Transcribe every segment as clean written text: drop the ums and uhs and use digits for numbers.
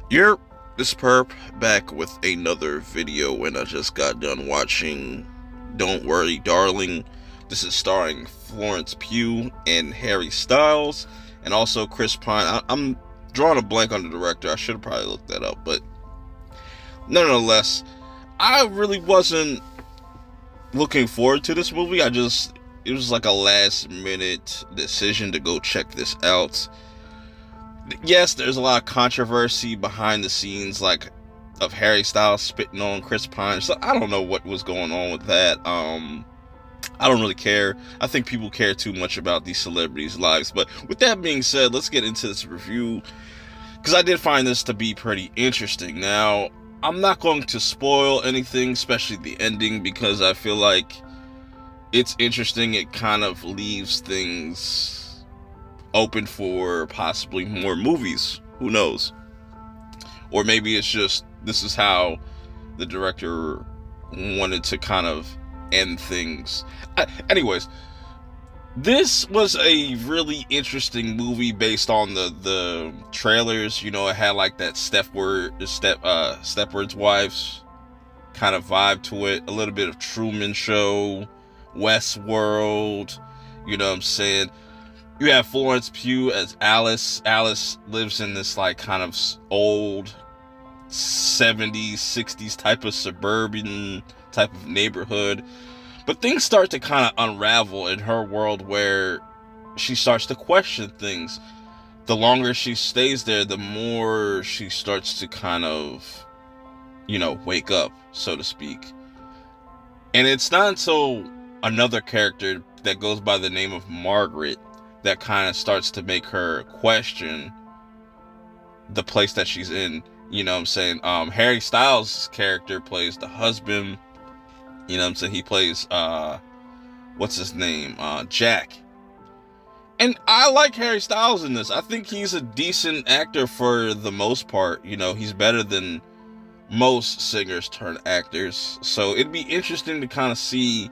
You're this perp back with another video, and I just got done watching Don't Worry Darling. This is starring Florence Pugh and Harry Styles, and also Chris Pine. I'm drawing a blank on the director. I should have probably looked that up, but nonetheless, I really wasn't looking forward to this movie. It was like a last minute decision to go check this out. Yes, there's a lot of controversy behind the scenes, like of Harry Styles spitting on Chris Pine. So I don't know what was going on with that. I don't really care. I think people care too much about these celebrities' lives. But with that being said, let's get into this review, because I did find this to be pretty interesting. Now, I'm not going to spoil anything, especially the ending, because I feel like it's interesting. It kind of leaves things open for possibly more movies. Who knows? Or maybe it's just this is how the director wanted to kind of end things. Anyways, this was a really interesting movie based on the trailers. You know, it had like that Stepford's Wives kind of vibe to it. A little bit of Truman Show, Westworld. You know what I'm saying? You have Florence Pugh as Alice. Alice lives in this like kind of old 70s, 60s type of suburban type of neighborhood. But things start to kind of unravel in her world, where she starts to question things. The longer she stays there, the more she starts to kind of, wake up, so to speak. And it's not until another character that goes by the name of Margaret that kind of starts to make her question the place that she's in. You know what I'm saying? Harry Styles' character plays the husband. You know what I'm saying? He plays, what's his name? Jack. And I like Harry Styles in this. I think he's a decent actor for the most part. You know, he's better than most singers turned actors. So it'd be interesting to kind of see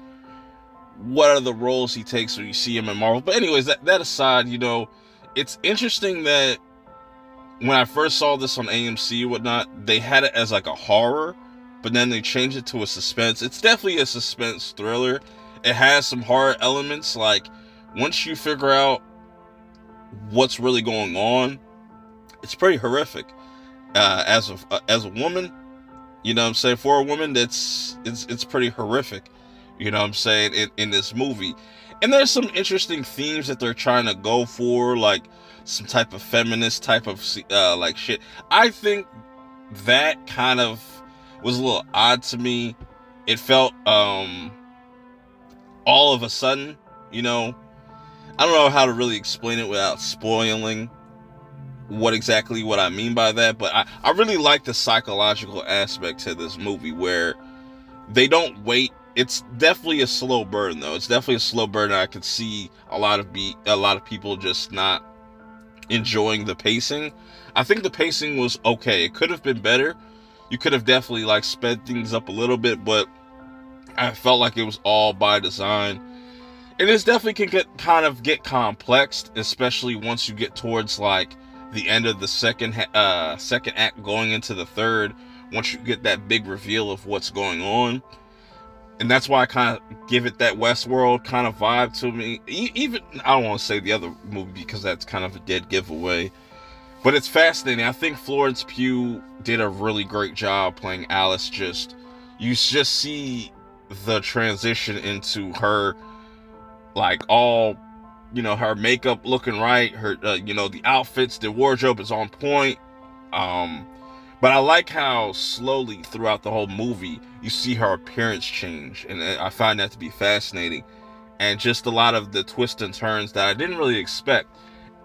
what are the roles he takes when you see him in Marvel. But anyways, that aside, it's interesting that when I first saw this on AMC or whatnot, they had it as like a horror, but then they changed it to a suspense. It's definitely a suspense thriller. It has some horror elements. Like, once you figure out what's really going on, it's pretty horrific. As a woman, you know what I'm saying? For a woman, it's pretty horrific. You know what I'm saying, in this movie. And there's some interesting themes that they're trying to go for, like some type of feminist type of like shit. I think that kind of was a little odd to me. It felt all of a sudden, I don't know how to really explain it without spoiling what I mean by that, but I really like the psychological aspect to this movie, where they don't wait. It's definitely a slow burn, though. It's definitely a slow burn. I could see a lot of people just not enjoying the pacing. I think the pacing was okay. It could have been better. You could have definitely like sped things up a little bit, but I felt like it was all by design. And this definitely can get complex, especially once you get towards like the end of the second act, going into the third. Once you get that big reveal of what's going on. And that's why I kind of give it that Westworld kind of vibe to me. Even, I don't want to say the other movie, because that's kind of a dead giveaway. But it's fascinating. I think Florence Pugh did a really great job playing Alice. You just see the transition into her, like, all, her makeup looking right. Her, the outfits, the wardrobe is on point. But I like how slowly throughout the whole movie you see her appearance change, and I find that to be fascinating, and just a lot of the twists and turns that I didn't really expect.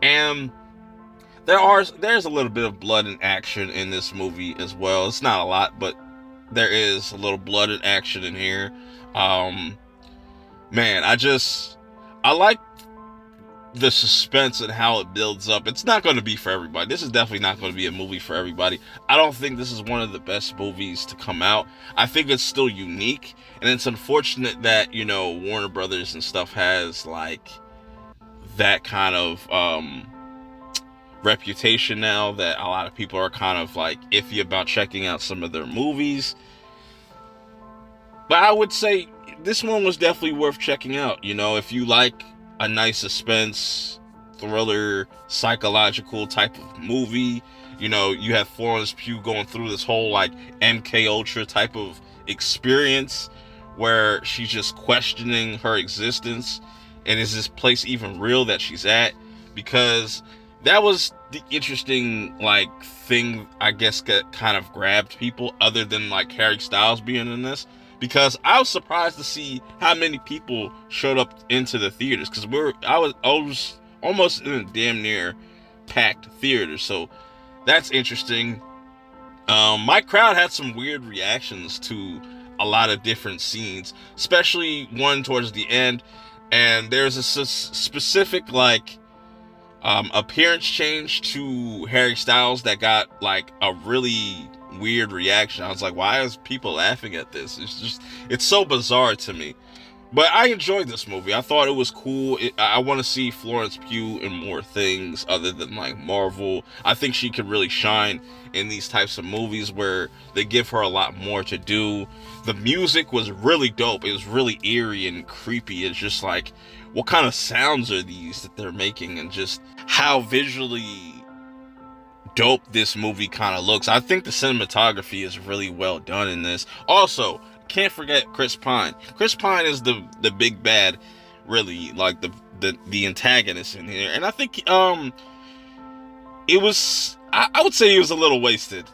And there's a little bit of blood and action in this movie as well. It's not a lot, but there is a little blood and action in here. Man, I like the suspense and how it builds up. It's not going to be for everybody. This is definitely not going to be a movie for everybody. I don't think this is one of the best movies to come out. I think it's still unique, and it's unfortunate that, Warner Brothers and stuff has like that kind of reputation now that a lot of people are kind of like iffy about checking out some of their movies. But I would say this one was definitely worth checking out. You know, if you like a nice suspense, thriller, psychological type of movie, you know, you have Florence Pugh going through this whole like MK Ultra type of experience where she's just questioning her existence, and is this place even real that she's at? Because that was the interesting like thing, I guess, that kind of grabbed people, other than like Harry Styles being in this. Because I was surprised to see how many people showed up into the theaters, because I was almost in a damn near packed theater. So that's interesting. My crowd had some weird reactions to a lot of different scenes, especially one towards the end. And there's a specific like appearance change to Harry Styles that got like a really weird reaction. I was like, why is people laughing at this? It's so bizarre to me. But I enjoyed this movie. I thought it was cool. I want to see Florence Pugh in more things other than like Marvel. I think she could really shine in these types of movies where they give her a lot more to do. The music was really dope. It was really eerie and creepy. It's just like, what kind of sounds are these that they're making, and just how visually dope this movie kind of looks. I think the cinematography is really well done in this. Also, can't forget Chris Pine. Chris Pine is the big bad, really, like the antagonist in here. And I think it was, I would say it was a little wasted.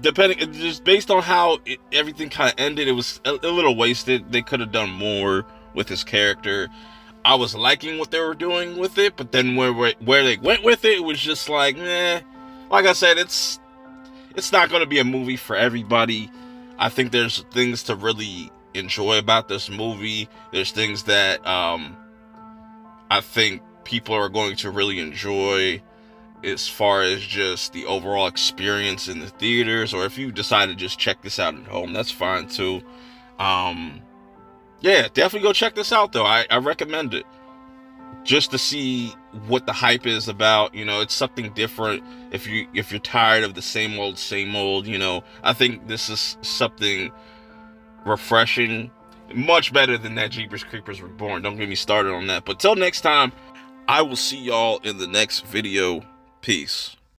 Depending, just based on how everything kind of ended, it was a little wasted. They could have done more with his character. I was liking what they were doing with it, but then where they went with it, it was just like, meh. Like I said, it's not going to be a movie for everybody. I think there's things to really enjoy about this movie. There's things that I think people are going to really enjoy as far as just the overall experience in the theaters. Or if you decide to just check this out at home, that's fine too. Yeah, definitely go check this out though. I recommend it, just to see what the hype is about. You know, it's something different. If you're tired of the same old, you know, I think this is something refreshing, much better than that Jeepers Creepers Reborn. Don't get me started on that. But till next time, I will see y'all in the next video. Peace.